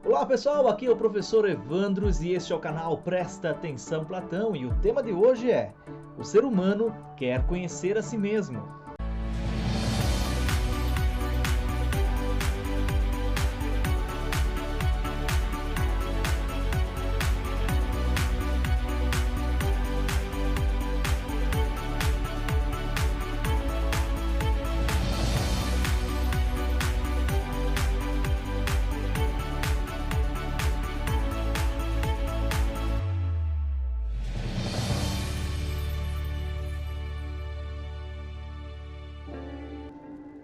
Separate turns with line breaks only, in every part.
Olá pessoal, aqui é o professor Evandros e este é o canal Presta Atenção Platão e o tema de hoje é: o ser humano quer conhecer a si mesmo.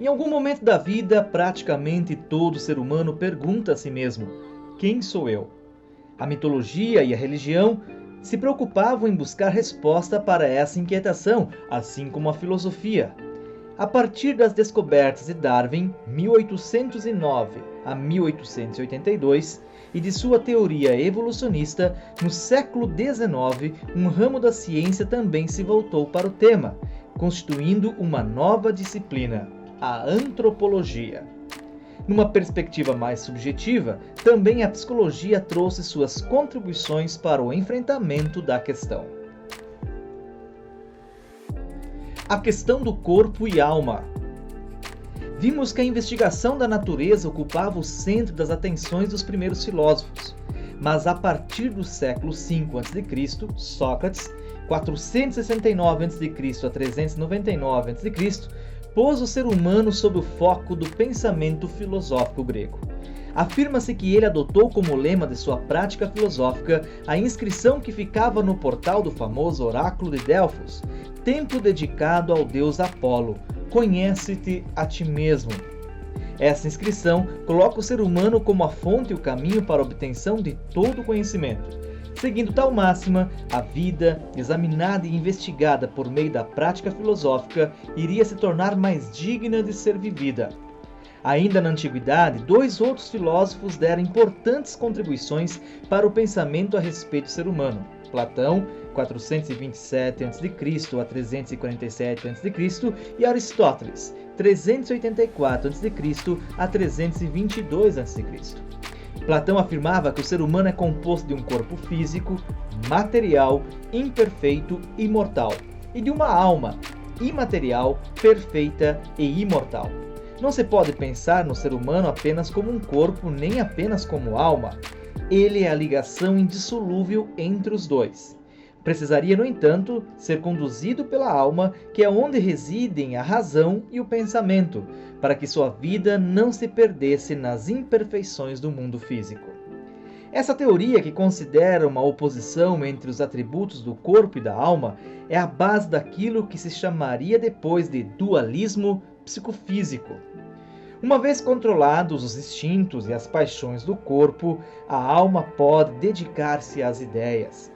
Em algum momento da vida, praticamente todo ser humano pergunta a si mesmo: quem sou eu? A mitologia e a religião se preocupavam em buscar resposta para essa inquietação, assim como a filosofia. A partir das descobertas de Darwin, 1809 a 1882, e de sua teoria evolucionista, no século XIX, um ramo da ciência também se voltou para o tema, constituindo uma nova disciplina: a antropologia. Numa perspectiva mais subjetiva, também a psicologia trouxe suas contribuições para o enfrentamento da questão. A questão do corpo e alma. Vimos que a investigação da natureza ocupava o centro das atenções dos primeiros filósofos, mas a partir do século V a.C., Sócrates, 469 a.C. a 399 a.C., pôs o ser humano sob o foco do pensamento filosófico grego. Afirma-se que ele adotou como lema de sua prática filosófica a inscrição que ficava no portal do famoso oráculo de Delfos, templo dedicado ao deus Apolo: conhece-te a ti mesmo. Essa inscrição coloca o ser humano como a fonte e o caminho para a obtenção de todo o conhecimento. Seguindo tal máxima, a vida, examinada e investigada por meio da prática filosófica, iria se tornar mais digna de ser vivida. Ainda na antiguidade, dois outros filósofos deram importantes contribuições para o pensamento a respeito do ser humano: Platão, 427 a.C. a 347 a.C., e Aristóteles, 384 a.C. a 322 a.C. Platão afirmava que o ser humano é composto de um corpo físico, material, imperfeito e mortal, e de uma alma, imaterial, perfeita e imortal. Não se pode pensar no ser humano apenas como um corpo, nem apenas como alma. Ele é a ligação indissolúvel entre os dois. Precisaria, no entanto, ser conduzido pela alma, que é onde residem a razão e o pensamento, para que sua vida não se perdesse nas imperfeições do mundo físico. Essa teoria, que considera uma oposição entre os atributos do corpo e da alma, é a base daquilo que se chamaria depois de dualismo psicofísico. Uma vez controlados os instintos e as paixões do corpo, a alma pode dedicar-se às ideias.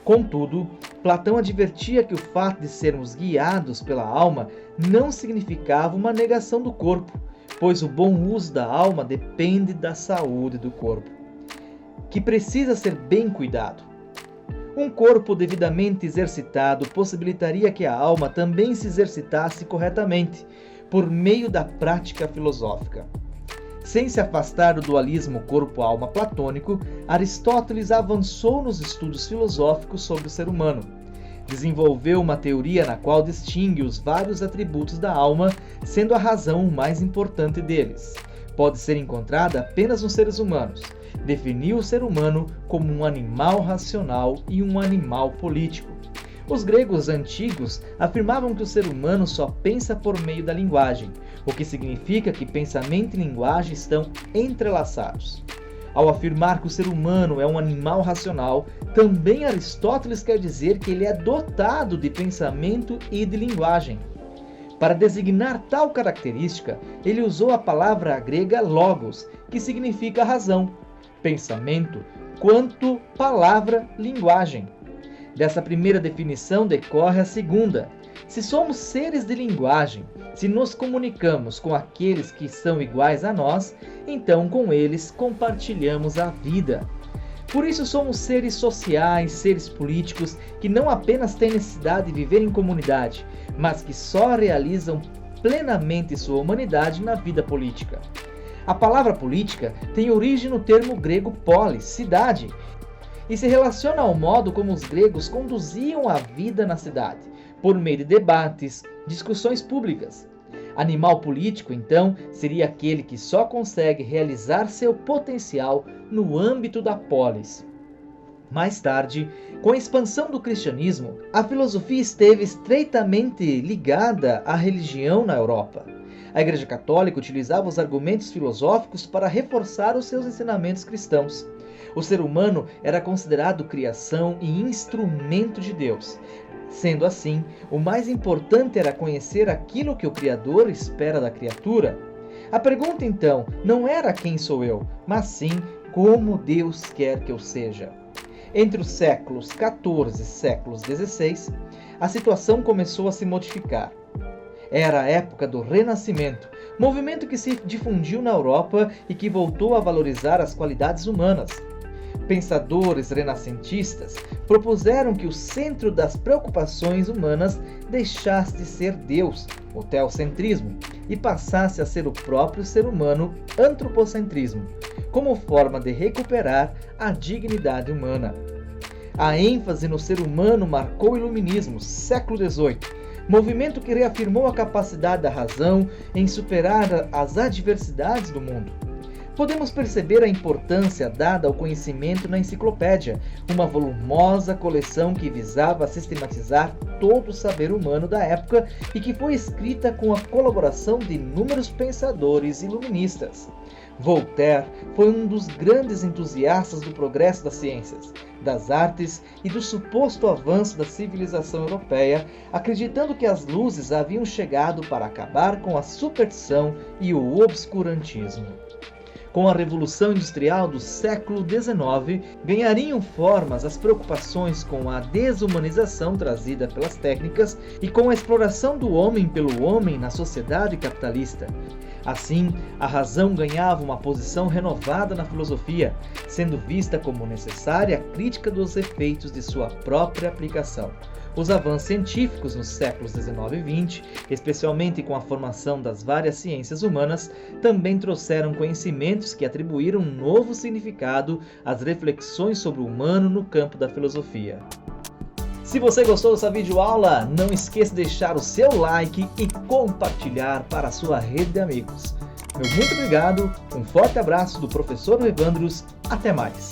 Contudo, Platão advertia que o fato de sermos guiados pela alma não significava uma negação do corpo, pois o bom uso da alma depende da saúde do corpo, que precisa ser bem cuidado. Um corpo devidamente exercitado possibilitaria que a alma também se exercitasse corretamente, por meio da prática filosófica. Sem se afastar do dualismo corpo-alma platônico, Aristóteles avançou nos estudos filosóficos sobre o ser humano. Desenvolveu uma teoria na qual distingue os vários atributos da alma, sendo a razão o mais importante deles. Pode ser encontrada apenas nos seres humanos. Definiu o ser humano como um animal racional e um animal político. Os gregos antigos afirmavam que o ser humano só pensa por meio da linguagem, o que significa que pensamento e linguagem estão entrelaçados. Ao afirmar que o ser humano é um animal racional, também Aristóteles quer dizer que ele é dotado de pensamento e de linguagem. Para designar tal característica, ele usou a palavra grega logos, que significa razão, pensamento, quanto palavra, linguagem. Dessa primeira definição decorre a segunda. Se somos seres de linguagem, se nos comunicamos com aqueles que são iguais a nós, então com eles compartilhamos a vida. Por isso somos seres sociais, seres políticos, que não apenas têm necessidade de viver em comunidade, mas que só realizam plenamente sua humanidade na vida política. A palavra política tem origem no termo grego polis, cidade, e se relaciona ao modo como os gregos conduziam a vida na cidade, por meio de debates, discussões públicas. Animal político, então, seria aquele que só consegue realizar seu potencial no âmbito da polis. Mais tarde, com a expansão do cristianismo, a filosofia esteve estreitamente ligada à religião na Europa. A Igreja Católica utilizava os argumentos filosóficos para reforçar os seus ensinamentos cristãos. O ser humano era considerado criação e instrumento de Deus. Sendo assim, o mais importante era conhecer aquilo que o Criador espera da criatura. A pergunta, então, não era quem sou eu, mas sim como Deus quer que eu seja. Entre os séculos XIV e séculos XVI, a situação começou a se modificar. Era a época do Renascimento, movimento que se difundiu na Europa e que voltou a valorizar as qualidades humanas. Pensadores renascentistas propuseram que o centro das preocupações humanas deixasse de ser Deus, o teocentrismo, e passasse a ser o próprio ser humano, antropocentrismo, como forma de recuperar a dignidade humana. A ênfase no ser humano marcou o Iluminismo, século XVIII, movimento que reafirmou a capacidade da razão em superar as adversidades do mundo. Podemos perceber a importância dada ao conhecimento na enciclopédia, uma volumosa coleção que visava sistematizar todo o saber humano da época e que foi escrita com a colaboração de inúmeros pensadores iluministas. Voltaire foi um dos grandes entusiastas do progresso das ciências, das artes e do suposto avanço da civilização europeia, acreditando que as luzes haviam chegado para acabar com a superstição e o obscurantismo. Com a Revolução Industrial do século XIX, ganhariam formas as preocupações com a desumanização trazida pelas técnicas e com a exploração do homem pelo homem na sociedade capitalista. Assim, a razão ganhava uma posição renovada na filosofia, sendo vista como necessária a crítica dos efeitos de sua própria aplicação. Os avanços científicos nos séculos XIX e XX, especialmente com a formação das várias ciências humanas, também trouxeram conhecimentos que atribuíram um novo significado às reflexões sobre o humano no campo da filosofia. Se você gostou dessa videoaula, não esqueça de deixar o seu like e compartilhar para a sua rede de amigos. Meu muito obrigado, um forte abraço do professor Evandros, até mais!